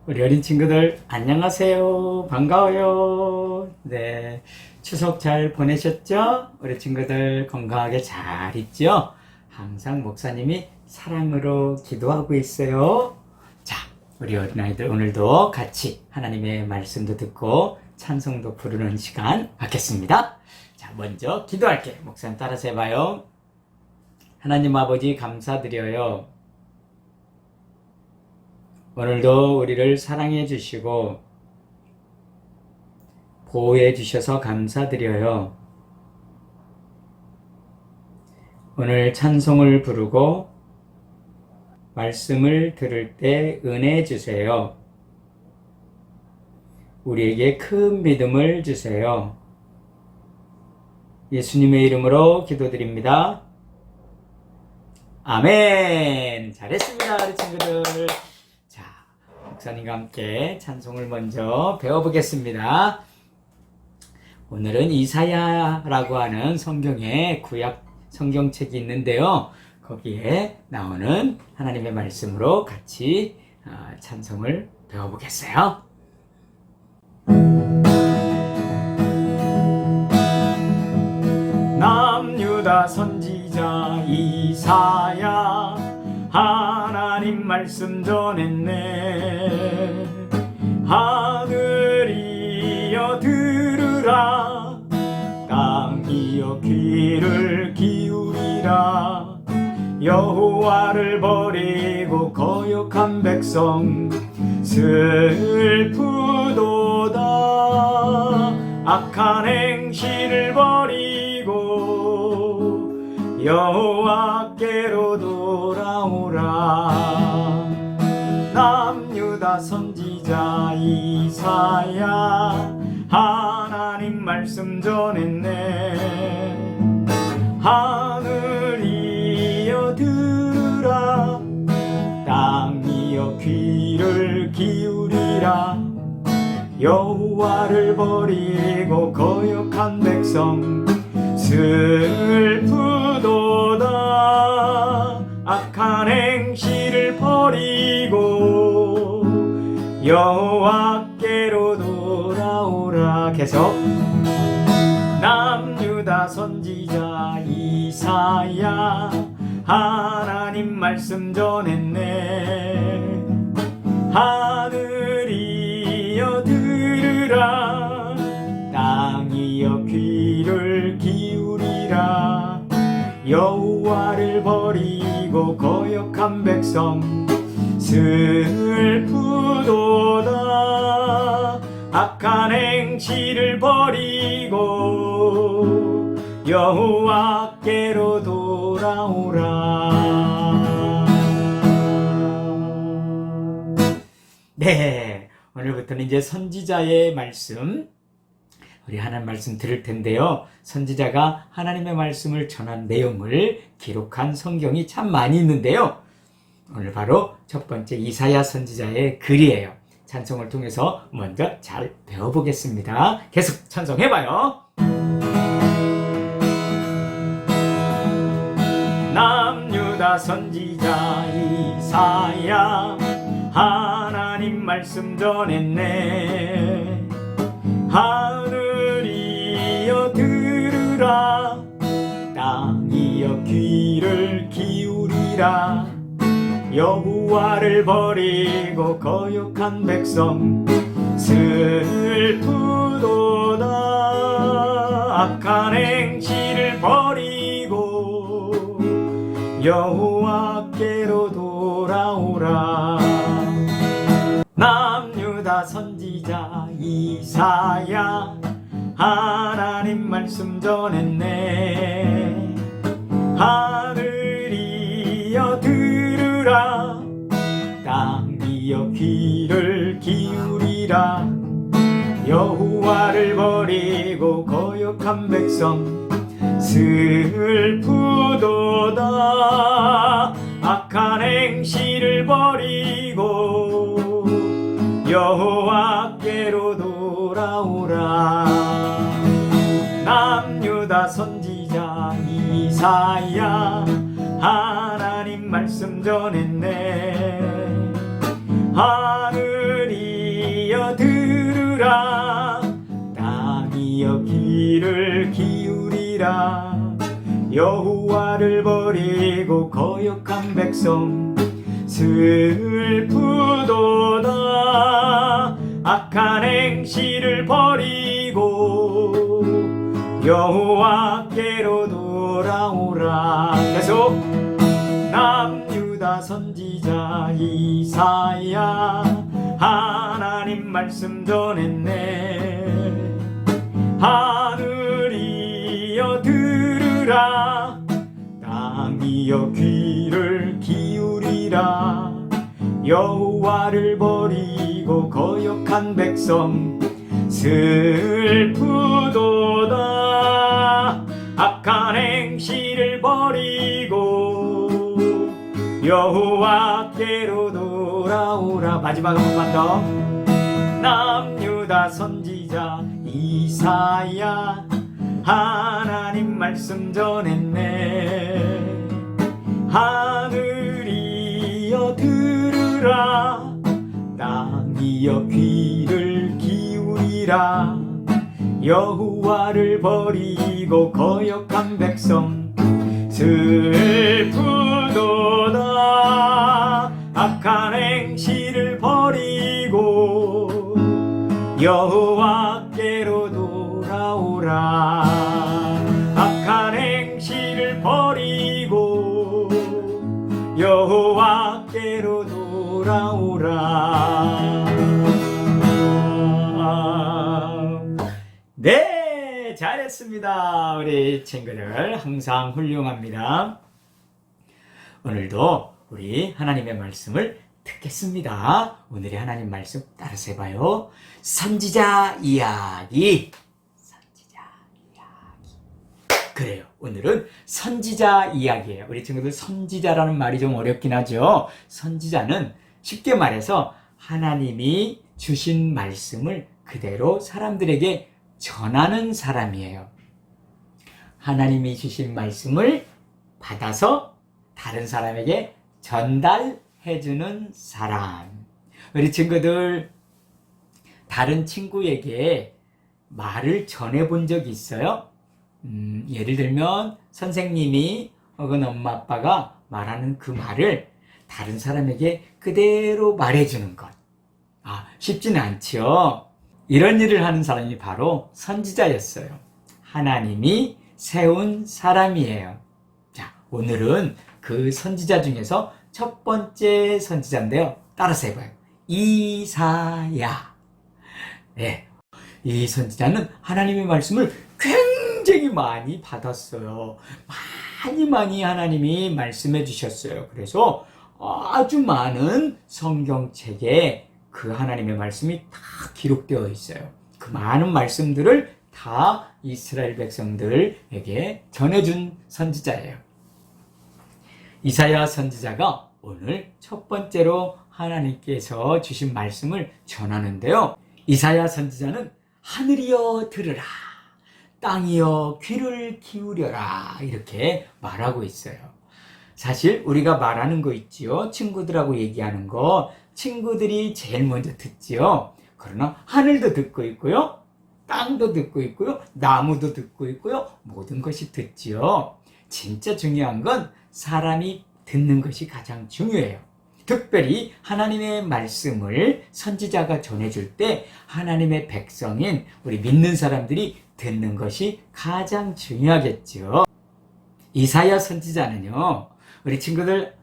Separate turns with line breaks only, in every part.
우리 어린 친구들 안녕하세요. 반가워요. 네, 추석 잘 보내셨죠? 우리 친구들 건강하게 잘 있죠? 항상 목사님이 사랑으로 기도하고 있어요. 자, 우리 어린아이들 오늘도 같이 하나님의 말씀도 듣고 찬송도 부르는 시간 갖겠습니다. 자, 먼저 기도할게. 목사님 따라서 해봐요. 하나님 아버지 감사드려요. 오늘도 우리를 사랑해 주시고 보호해 주셔서 감사드려요. 오늘 찬송을 부르고 말씀을 들을 때 은혜 주세요. 우리에게 큰 믿음을 주세요. 예수님의 이름으로 기도드립니다. 아멘. 잘했습니다, 우리 친구들. 목사님과 함께 찬송을 먼저 배워보겠습니다. 오늘은 이사야라고 하는 성경의 구약 성경책이 있는데요. 거기에 나오는 하나님의 말씀으로 같이 찬송을 배워보겠어요. 남유다 선지자 이사야 하나님 말씀 전했네. 하늘이여 들으라, 땅이여 귀를 기울이라. 여호와를 버리고 거역한 백성 슬프도다. 악한 행실을 버리고 여호와께로 돌아오라. 남유다 선지자 이사야 하나님 말씀 전했네. 하늘이여 들으라, 땅이여 귀를 기울이라. 여호와를 버리고 거역한 백성 슬프도다. 악한 행실을 버리고 여호와께로 돌아오라. 계속. 남유다 선지자 이사야 하나님 말씀 전했네. 하늘이여 들으라, 땅이여 귀를 기울이라. 여호와를 버리고 거역한 백성 슬프도다. 악한 행실을 버리고 여호와께로 돌아오라. 네, 오늘부터는 이제 선지자의 말씀, 우리 하나님 말씀 들을 텐데요. 선지자가 하나님의 말씀을 전한 내용을 기록한 성경이 참 많이 있는데요. 오늘 바로 첫 번째 이사야 선지자의 글이에요. 찬송을 통해서 먼저 잘 배워보겠습니다. 계속 찬송해봐요. 남유다 선지자 이사야 하나님 말씀 전했네. 하늘이여 들으라, 땅이여 귀를 기울이라. 여호와를 버리고 거역한 백성 슬프도다. 악한 행실을 버리고 여호와께로 돌아오라. 남유다 선지자 이사야 하나님 말씀 전했네. 하늘이여 들으라, 땅이여 귀를 기울이라. 여호와를 버리고 거역한 백성 슬프도다. 악한 행실을 버리고 여호와께로 돌아오라. 남유다 선지자 이사야 하나님 말씀 전했네. 하늘이 기울이라. 여호와를 버리고 거역한 백성 슬프도다. 악한 행실을 버리고 여호와께로 돌아오라. 계속 남유다 선지자 이사야 하나님 말씀 전했네. 하늘이여 들으라. 땅이여 귀를 기울이라. 여호와를 버리고 거역한 백성 슬프도다. 악한 행실을 버리고 여호와께로 돌아오라. 마지막 한 번만 더. 남유다 선지자 이사야 하나님 말씀 전했네. 하늘이여 들으라. 땅이여 귀를 기울이라. 여호와를 버리고 거역한 백성 슬프도다. 악한 행실을 버리고 여호와께로 돌아오라. 악한 행실을 버리고 여호와께로 돌아오라. 네, 잘했습니다. 우리 친구들 항상 훌륭합니다. 오늘도 우리 하나님의 말씀을 듣겠습니다. 오늘의 하나님 말씀 따라서 해봐요. 선지자 이야기. 선지자 이야기. 그래요. 오늘은 선지자 이야기예요. 우리 친구들 선지자라는 말이 좀 어렵긴 하죠. 선지자는 쉽게 말해서 하나님이 주신 말씀을 그대로 사람들에게 전하는 사람이에요. 하나님이 주신 말씀을 받아서 다른 사람에게 전달해주는 사람. 우리 친구들 다른 친구에게 말을 전해본 적이 있어요? 예를 들면 선생님이 혹은 엄마 아빠가 말하는 그 말을 다른 사람에게 그대로 말해주는 것. 쉽지는 않죠. 이런 일을 하는 사람이 바로 선지자였어요. 하나님이 세운 사람이에요. 자, 오늘은 그 선지자 중에서 첫 번째 선지자인데요. 따라서 해봐요. 이사야. 네, 이 선지자는 하나님의 말씀을 굉장히 많이 받았어요. 많이 하나님이 말씀해 주셨어요. 그래서 아주 많은 성경책에 그 하나님의 말씀이 다 기록되어 있어요. 그 많은 말씀들을 다 이스라엘 백성들에게 전해준 선지자예요. 이사야 선지자가 오늘 첫 번째로 하나님께서 주신 말씀을 전하는데요. 이사야 선지자는 하늘이여 들으라, 땅이여 귀를 기울여라 이렇게 말하고 있어요. 사실 우리가 말하는 거 있지요. 친구들하고 얘기하는 거 친구들이 제일 먼저 듣지요. 그러나 하늘도 듣고 있고요. 땅도 듣고 있고요. 나무도 듣고 있고요. 모든 것이 듣지요. 진짜 중요한 건 사람이 듣는 것이 가장 중요해요. 특별히 하나님의 말씀을 선지자가 전해줄 때 하나님의 백성인 우리 믿는 사람들이 듣는 것이 가장 중요하겠죠. 이사야 선지자는요, 우리 친구들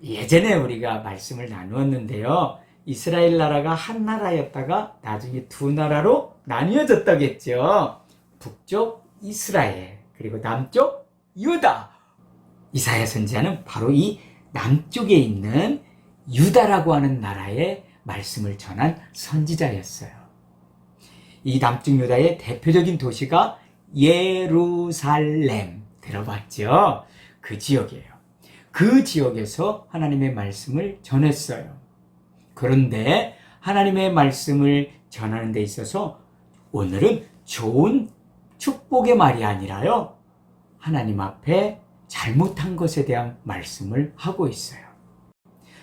예전에 우리가 말씀을 나누었는데요. 이스라엘 나라가 한 나라였다가 나중에 두 나라로 나뉘어졌다겠죠. 북쪽 이스라엘, 그리고 남쪽 유다. 이사야 선지자는 바로 이 남쪽에 있는 유다라고 하는 나라의 말씀을 전한 선지자였어요. 이 남쪽 유다의 대표적인 도시가 예루살렘, 들어봤죠? 그 지역이에요. 그 지역에서 하나님의 말씀을 전했어요. 그런데 하나님의 말씀을 전하는 데 있어서 오늘은 좋은 축복의 말이 아니라요, 하나님 앞에 잘못한 것에 대한 말씀을 하고 있어요.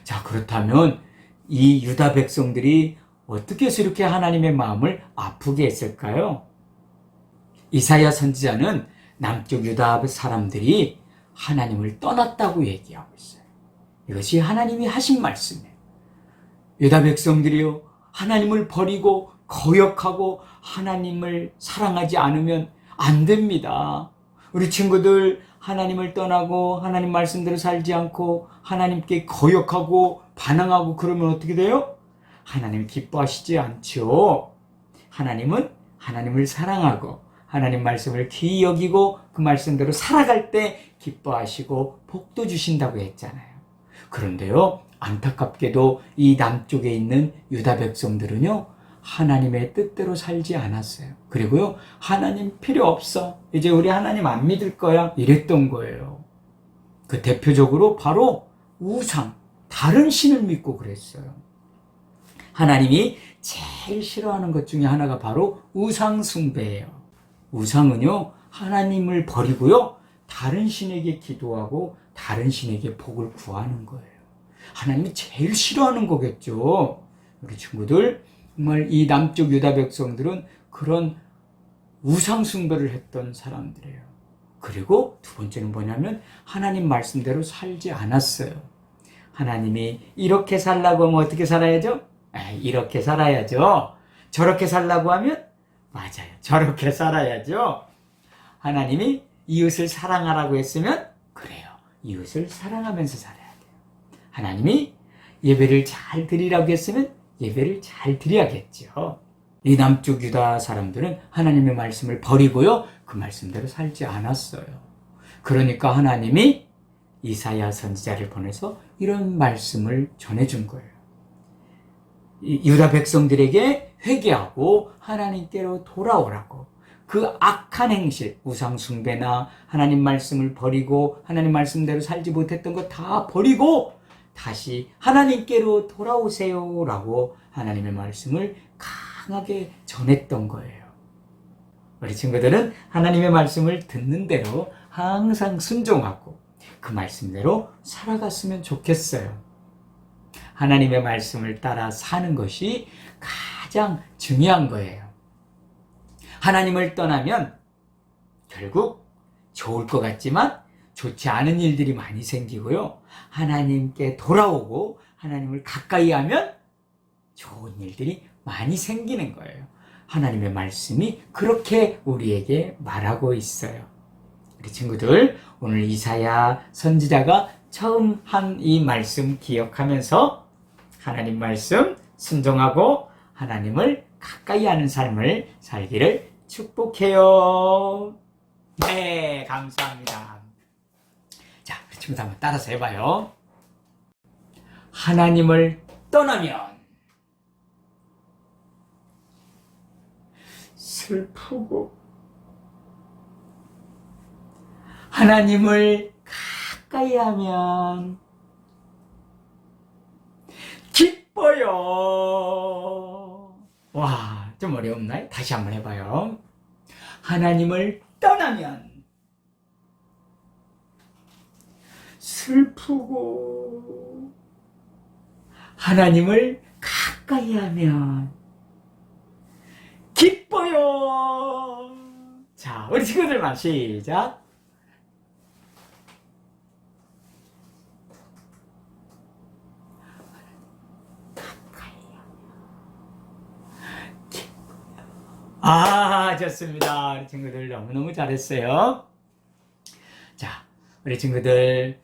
자, 그렇다면 이 유다 백성들이 어떻게 해서 이렇게 하나님의 마음을 아프게 했을까요? 이사야 선지자는 남쪽 유다 사람들이 하나님을 떠났다고 얘기하고 있어요. 이것이 하나님이 하신 말씀이에요. 유다 백성들이요, 하나님을 버리고 거역하고 하나님을 사랑하지 않으면 안 됩니다. 우리 친구들, 하나님을 떠나고 하나님 말씀대로 살지 않고 하나님께 거역하고 반항하고 그러면 어떻게 돼요? 하나님 기뻐하시지 않죠. 하나님은 하나님을 사랑하고 하나님 말씀을 귀히 여기고 그 말씀대로 살아갈 때 기뻐하시고 복도 주신다고 했잖아요. 그런데요, 안타깝게도 이 남쪽에 있는 유다 백성들은요, 하나님의 뜻대로 살지 않았어요. 그리고요, 하나님 필요 없어, 이제 우리 하나님 안 믿을 거야, 이랬던 거예요. 그 대표적으로 바로 우상, 다른 신을 믿고 그랬어요. 하나님이 제일 싫어하는 것 중에 하나가 바로 우상 숭배예요. 우상은요, 하나님을 버리고요, 다른 신에게 기도하고 다른 신에게 복을 구하는 거예요. 하나님이 제일 싫어하는 거겠죠. 우리 친구들, 정말 이 남쪽 유다 백성들은 그런 우상 숭배를 했던 사람들이에요. 그리고 두 번째는 뭐냐면 하나님 말씀대로 살지 않았어요. 하나님이 이렇게 살라고 하면 어떻게 살아야죠? 이렇게 살아야죠. 저렇게 살라고 하면 맞아요, 저렇게 살아야죠. 하나님이 이웃을 사랑하라고 했으면 그래요, 이웃을 사랑하면서 살아야 돼요. 하나님이 예배를 잘 드리라고 했으면 예배를 잘 드려야겠죠. 이 남쪽 유다 사람들은 하나님의 말씀을 버리고요, 그 말씀대로 살지 않았어요. 그러니까 하나님이 이사야 선지자를 보내서 이런 말씀을 전해준 거예요. 유다 백성들에게 회개하고 하나님께로 돌아오라고. 그 악한 행실, 우상 숭배나 하나님 말씀을 버리고 하나님 말씀대로 살지 못했던 거 다 버리고 다시 하나님께로 돌아오세요 라고 하나님의 말씀을 강하게 전했던 거예요. 우리 친구들은 하나님의 말씀을 듣는 대로 항상 순종하고 그 말씀대로 살아갔으면 좋겠어요. 하나님의 말씀을 따라 사는 것이 가장 중요한 거예요. 하나님을 떠나면 결국 좋을 것 같지만 좋지 않은 일들이 많이 생기고요, 하나님께 돌아오고 하나님을 가까이 하면 좋은 일들이 많이 생기는 거예요. 하나님의 말씀이 그렇게 우리에게 말하고 있어요. 우리 친구들, 오늘 이사야 선지자가 처음 한 이 말씀 기억하면서 하나님 말씀 순종하고 하나님을 가까이 하는 삶을 살기를 축복해요. 네, 감사합니다. 자, 우리 친구들 한번 따라서 해봐요. 하나님을 떠나면 슬프고, 하나님을 가까이 하면 기뻐요. 와, 좀 어려웠나요? 다시 한번 해봐요. 하나님을 떠나면 슬프고, 하나님을 가까이 하면 기뻐요. 자, 우리 친구들만 시작. 좋습니다. 우리 친구들 너무너무 잘했어요. 자, 우리 친구들,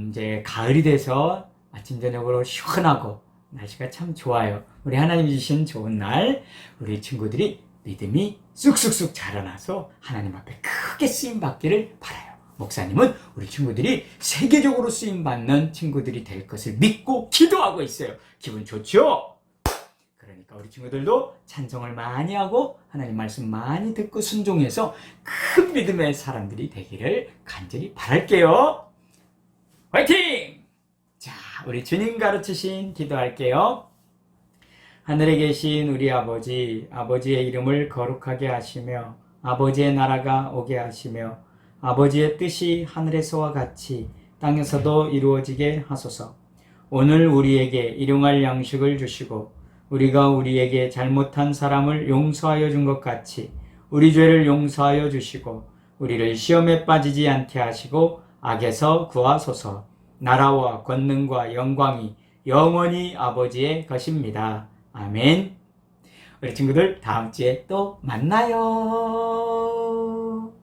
이제 가을이 돼서 아침, 저녁으로 시원하고 날씨가 참 좋아요. 우리 하나님 주신 좋은 날, 우리 친구들이 믿음이 쑥쑥쑥 자라나서 하나님 앞에 크게 쓰임받기를 바라요. 목사님은 우리 친구들이 세계적으로 쓰임받는 친구들이 될 것을 믿고 기도하고 있어요. 기분 좋죠? 그러니까 우리 친구들도 찬송을 많이 하고 하나님 말씀 많이 듣고 순종해서 큰 믿음의 사람들이 되기를 간절히 바랄게요. 화이팅! 자, 우리 주님 가르치신 기도할게요. 하늘에 계신 우리 아버지, 아버지의 이름을 거룩하게 하시며 아버지의 나라가 오게 하시며 아버지의 뜻이 하늘에서와 같이 땅에서도 이루어지게 하소서. 오늘 우리에게 일용할 양식을 주시고 우리가 우리에게 잘못한 사람을 용서하여 준 것 같이 우리 죄를 용서하여 주시고 우리를 시험에 빠지지 않게 하시고 악에서 구하소서. 나라와 권능과 영광이 영원히 아버지의 것입니다. 아멘. 우리 친구들 다음 주에 또 만나요.